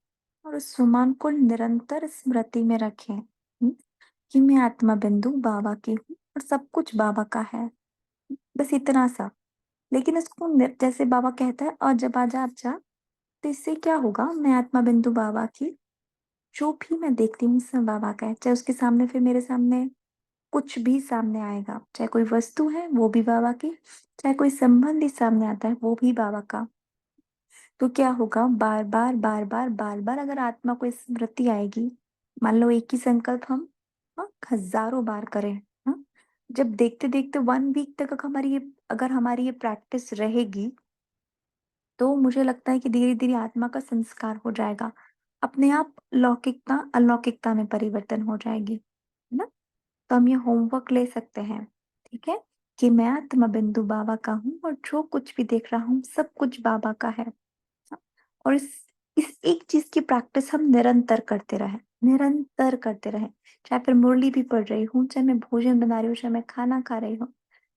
और उस स्वमान को निरंतर स्मृति में रखें, कि मैं आत्मा बिंदु बाबा की हूँ और सब कुछ बाबा का है, बस इतना सा। लेकिन इसको जैसे बाबा कहता है, और जब आजा आप जा, तो इससे क्या होगा, मैं आत्मा बिंदु बाबा की, जो भी मैं देखती हूँ सब बाबा का है। चाहे उसके सामने, फिर मेरे सामने कुछ भी सामने आएगा, चाहे कोई वस्तु है वो भी बाबा की, चाहे कोई संबंधी सामने आता है वो भी बाबा का। तो क्या होगा, बार बार बार बार बार बार अगर आत्मा को स्मृति आएगी, मान लो एक ही संकल्प हम, हजारों बार करें, जब देखते देखते 1 वीक तक अगर हमारी ये प्रैक्टिस रहेगी, तो मुझे लगता है कि धीरे धीरे आत्मा का संस्कार हो जाएगा, अपने आप लौकिकता अलौकिकता में परिवर्तन हो जाएगी, है ना। तो हम ये होमवर्क ले सकते हैं, ठीक है, कि मैं आत्मा बिंदु बाबा का हूँ और जो कुछ भी देख रहा हूँ सब कुछ बाबा का है। और इस एक चीज की प्रैक्टिस हम निरंतर करते रहे, निरंतर करते रहे। चाहे फिर मुरली भी पढ़ रही हूँ, चाहे मैं भोजन बना रही हूँ, चाहे मैं खाना खा रही हूँ,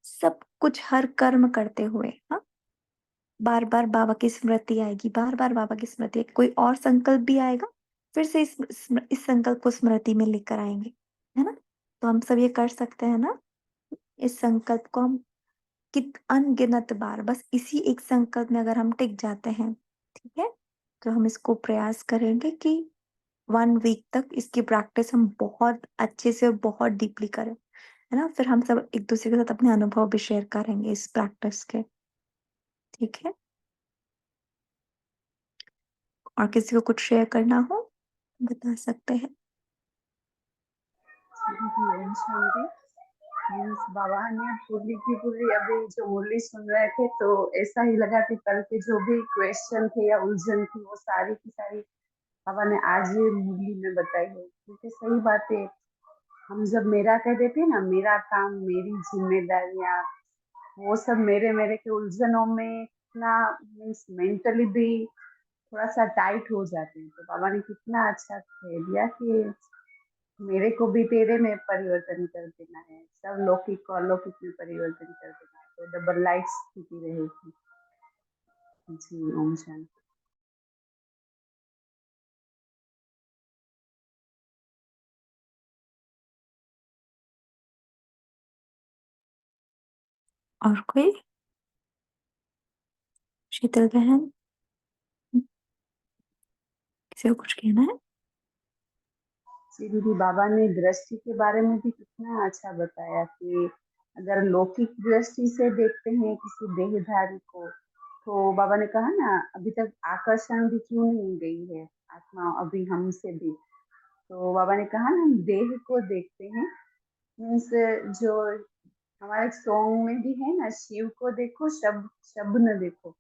सब कुछ हर कर्म करते हुए, हाँ, बार बार बाबा की स्मृति आएगी, बार बार बाबा की स्मृति आएगी, कोई और संकल्प भी आएगा, फिर से इस संकल्प को स्मृति में लेकर आएंगे, है ना। तो हम सब ये कर सकते हैं ना, इस संकल्प को हम अनगिनत बार, बस इसी एक संकल्प में अगर हम टिक जाते हैं, ठीक है, तो हम इसको प्रयास करेंगे कि 1 वीक तक इसकी प्रैक्टिस हम बहुत अच्छे से और बहुत डीपली करें, है ना। फिर हम सब एक दूसरे के साथ अपने अनुभव भी शेयर करेंगे इस प्रैक्टिस के, ठीक है। और किसी को कुछ शेयर करना हो बता सकते हैं। ओम शांति। मीन्स बाबा ने पूरी की पूरी अभी जो मुरली सुन रहे थे तो ऐसा ही लगा कि कल के जो भी क्वेश्चन थे या उलझन थी वो सारी की सारी बाबा ने आज ये मुरली में बताई है। क्योंकि सही बात है, हम जब मेरा कह देते हैं ना, मेरा काम मेरी जिम्मेदारियां, वो सब मेरे मेरे के उलझनों में इतना मीन्स मेंटली भी थोड़ा सा टाइट हो जाते हैं। तो बाबा ने कितना अच्छा कह दिया कि मेरे को भी तेरे में परिवर्तन कर देना है, सब लौकिक को अलौकिक में परिवर्तन कर देना है, तो डबल लाइट स्थिति रहेगी। जी ओम शांति। और कोई? शीतल बहन, किसी को कुछ कहना है? जी दीदी, बाबा ने दृष्टि के बारे में भी कितना अच्छा बताया कि अगर लौकिक दृष्टि से देखते हैं किसी देहधारी को, तो बाबा ने कहा ना अभी तक आकर्षण भी क्यों नहीं गई है आत्मा अभी हमसे भी। तो बाबा ने कहा ना हम देह को देखते हैं, मीन्स जो हमारे सॉन्ग में भी है ना, शिव को देखो शब शब न देखो।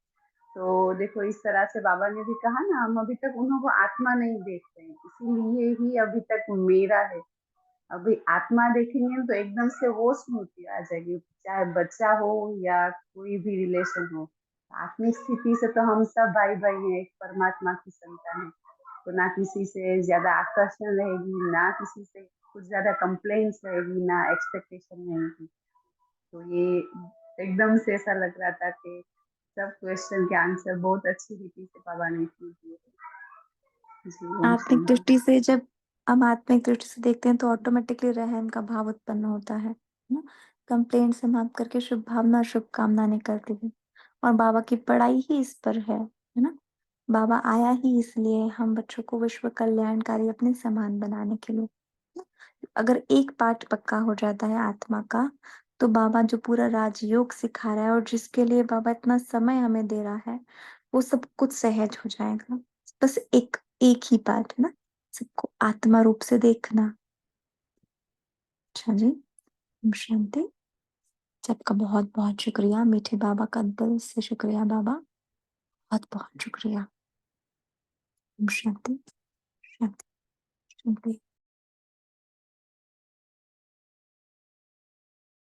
तो देखो इस तरह से बाबा ने भी कहा ना, हम अभी तक उनको आत्मा नहीं देख रहे हैं, इसीलिए ही अभी तक मेरा है। अभी आत्मा देखेंगे तो एकदम से वो स्मृति आ जाएगी, चाहे बच्चा हो या कोई भी रिलेशन हो। आत्मिक स्थिति से तो हम सब भाई भाई हैं, एक परमात्मा की संतान है। तो ना किसी से ज्यादा आकर्षण रहेगी, ना किसी से कुछ ज्यादा कंप्लेंट्स रहेगी, ना एक्सपेक्टेशन रहेगी। तो ये एकदम से ऐसा लग रहा था कि सब क्वेश्चन के आंसर बहुत अच्छी रीति से बाबा ने इसमें दिए। जी ओम आत्मिक शांति। दृष्टि से जब हम आत्मिक दृष्टि से देखते हैं तो ऑटोमेटिकली रहम का भाव उत्पन्न होता है ना। कंप्लेंट समाप्त करके शुभ भावना शुभ कामना निकलती है, और बाबा की पढ़ाई ही इस पर है ना। बाबा आया ही इसलिए हम बच्चों को विश्व कल्याणकारी अपने समान बनाने के लिए। अगर एक पाठ पक्का हो जाता है आत्मा का, तो बाबा जो पूरा राजयोग सिखा रहा है और जिसके लिए बाबा इतना समय हमें दे रहा है, वो सब कुछ सहज हो जाएगा। बस एक एक ही बात है ना, सबको आत्मा रूप से देखना। अच्छा जी, ओम शांति। सबका बहुत बहुत शुक्रिया, मीठे बाबा का दिल से शुक्रिया बाबा, बहुत बहुत शुक्रिया। ओम शांति, शांति, शांति।